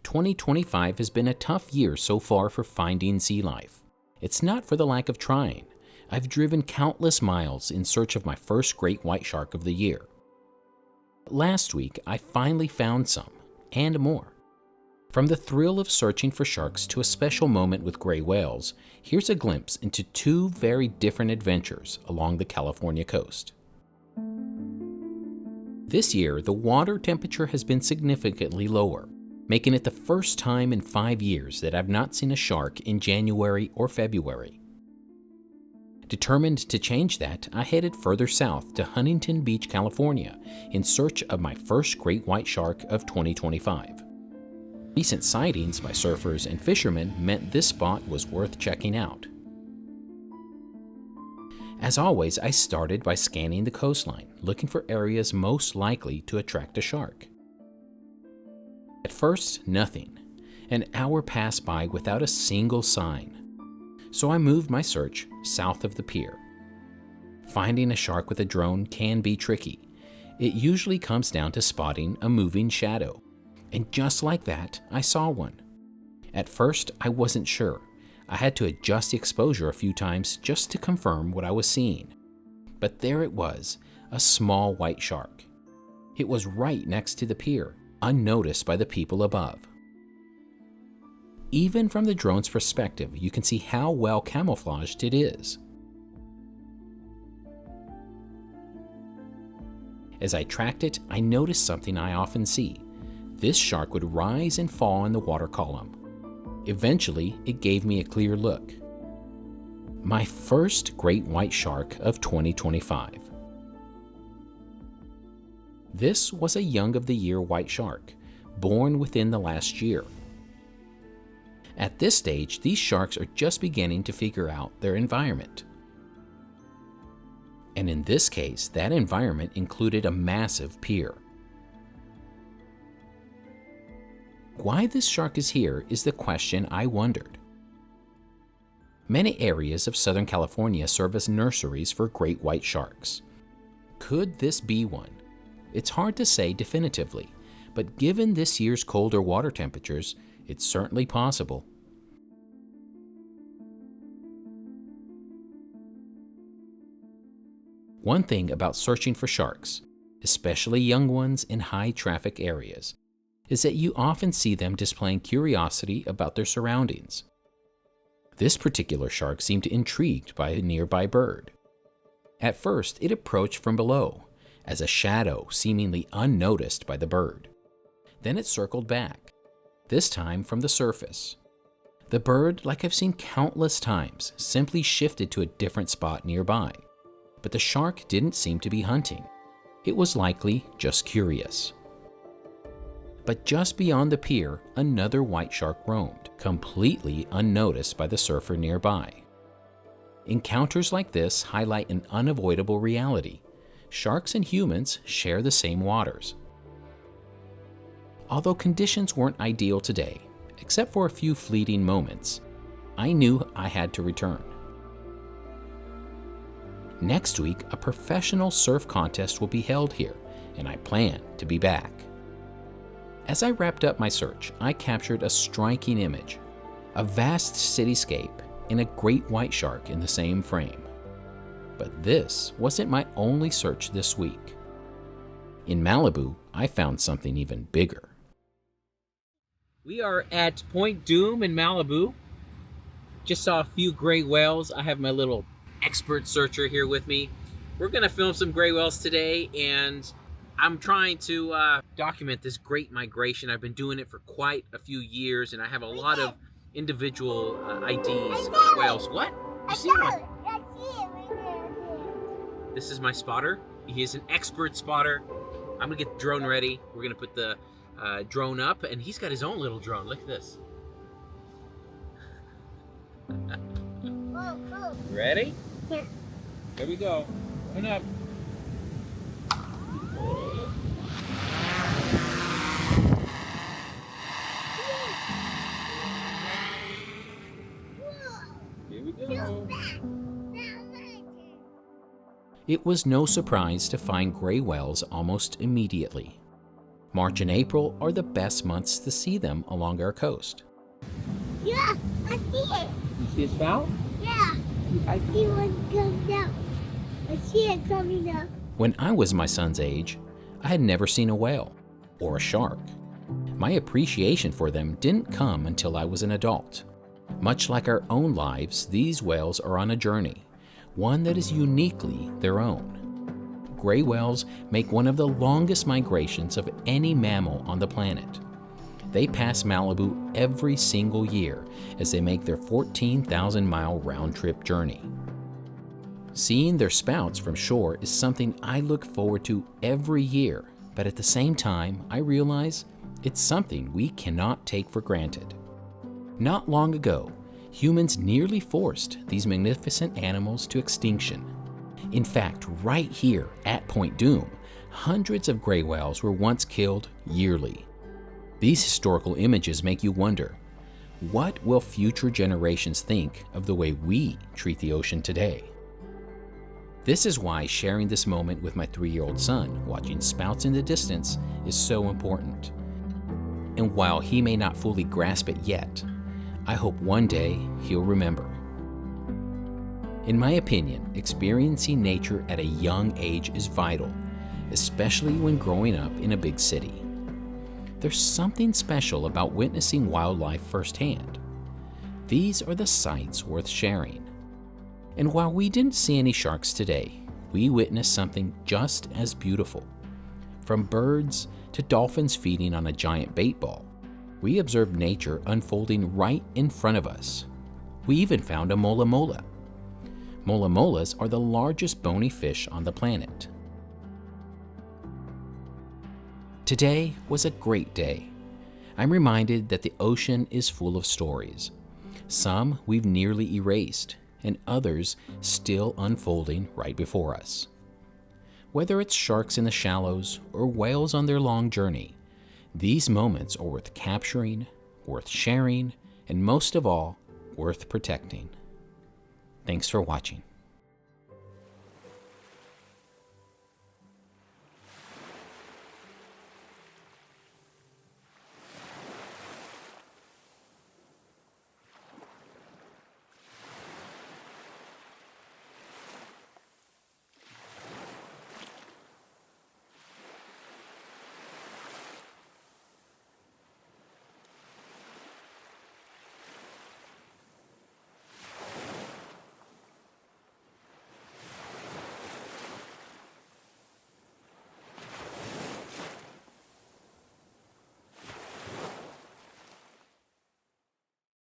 2025 has been a tough year so far for finding sea life. It's not for the lack of trying. I've driven countless miles in search of my first great white shark of the year. Last week, I finally found some, and more. From the thrill of searching for sharks to a special moment with gray whales, here's a glimpse into two very different adventures along the California coast. This year, the water temperature has been significantly lower, making it the first time in 5 years that I've not seen a shark in January or February. Determined to change that, I headed further south to Huntington Beach, California, in search of my first great white shark of 2025. Recent sightings by surfers and fishermen meant this spot was worth checking out. As always, I started by scanning the coastline, looking for areas most likely to attract a shark. At first, nothing. An hour passed by without a single sign. So I moved my search south of the pier. Finding a shark with a drone can be tricky. It usually comes down to spotting a moving shadow. And just like that, I saw one. At first, I wasn't sure. I had to adjust the exposure a few times just to confirm what I was seeing. But there it was, a small white shark. It was right next to the pier, unnoticed by the people above. Even from the drone's perspective, you can see how well camouflaged it is. As I tracked it, I noticed something I often see. This shark would rise and fall in the water column. Eventually, it gave me a clear look. My first great white shark of 2025. This was a young of the year white shark, born within the last year. At this stage, these sharks are just beginning to figure out their environment. And in this case, that environment included a massive pier. Why this shark is here is the question I wondered. Many areas of Southern California serve as nurseries for great white sharks. Could this be one? It's hard to say definitively, but given this year's colder water temperatures, it's certainly possible. One thing about searching for sharks, especially young ones in high-traffic areas, is that you often see them displaying curiosity about their surroundings. This particular shark seemed intrigued by a nearby bird. At first, it approached from below, as a shadow seemingly unnoticed by the bird. Then it circled back, this time from the surface. The bird, like I've seen countless times, simply shifted to a different spot nearby. But the shark didn't seem to be hunting. It was likely just curious. But just beyond the pier, another white shark roamed, completely unnoticed by the surfer nearby. Encounters like this highlight an unavoidable reality. Sharks and humans share the same waters. Although conditions weren't ideal today, except for a few fleeting moments, I knew I had to return. Next week, a professional surf contest will be held here, and I plan to be back. As I wrapped up my search, I captured a striking image, a vast cityscape and a great white shark in the same frame. But this wasn't my only search this week. In Malibu, I found something even bigger. We are at Point Dume in Malibu. Just saw a few gray whales. I have my little expert searcher here with me. We're gonna film some gray whales today, and I'm trying to document this great migration. I've been doing it for quite a few years, and I have a lot of individual IDs for whales. What? You see one? This is my spotter. He is an expert spotter. I'm gonna get the drone ready. We're gonna put the drone up, and he's got his own little drone. Look at this. Ready? Yeah. Here we go. Open up. Here we go. It was no surprise to find gray whales almost immediately. March and April are the best months to see them along our coast. Yeah, I see it. You see a spout? Yeah, I see one coming up. I see it coming up. When I was my son's age, I had never seen a whale or a shark. My appreciation for them didn't come until I was an adult. Much like our own lives, these whales are on a journey, one that is uniquely their own. Gray whales make one of the longest migrations of any mammal on the planet. They pass Malibu every single year as they make their 14,000-mile round-trip journey. Seeing their spouts from shore is something I look forward to every year, but at the same time, I realize it's something we cannot take for granted. Not long ago, humans nearly forced these magnificent animals to extinction. In fact, right here at Point Dume, hundreds of gray whales were once killed yearly. These historical images make you wonder, what will future generations think of the way we treat the ocean today? This is why sharing this moment with my 3-year-old son, watching spouts in the distance, is so important. And while he may not fully grasp it yet, I hope one day he'll remember. In my opinion, experiencing nature at a young age is vital, especially when growing up in a big city. There's something special about witnessing wildlife firsthand. These are the sights worth sharing. And while we didn't see any sharks today, we witnessed something just as beautiful. From birds to dolphins feeding on a giant bait ball, we observed nature unfolding right in front of us. We even found a mola. Molas are the largest bony fish on the planet. Today was a great day. I'm reminded that the ocean is full of stories. Some we've nearly erased, and others still unfolding right before us. Whether it's sharks in the shallows or whales on their long journey, these moments are worth capturing, worth sharing, and most of all, worth protecting. Thanks for watching.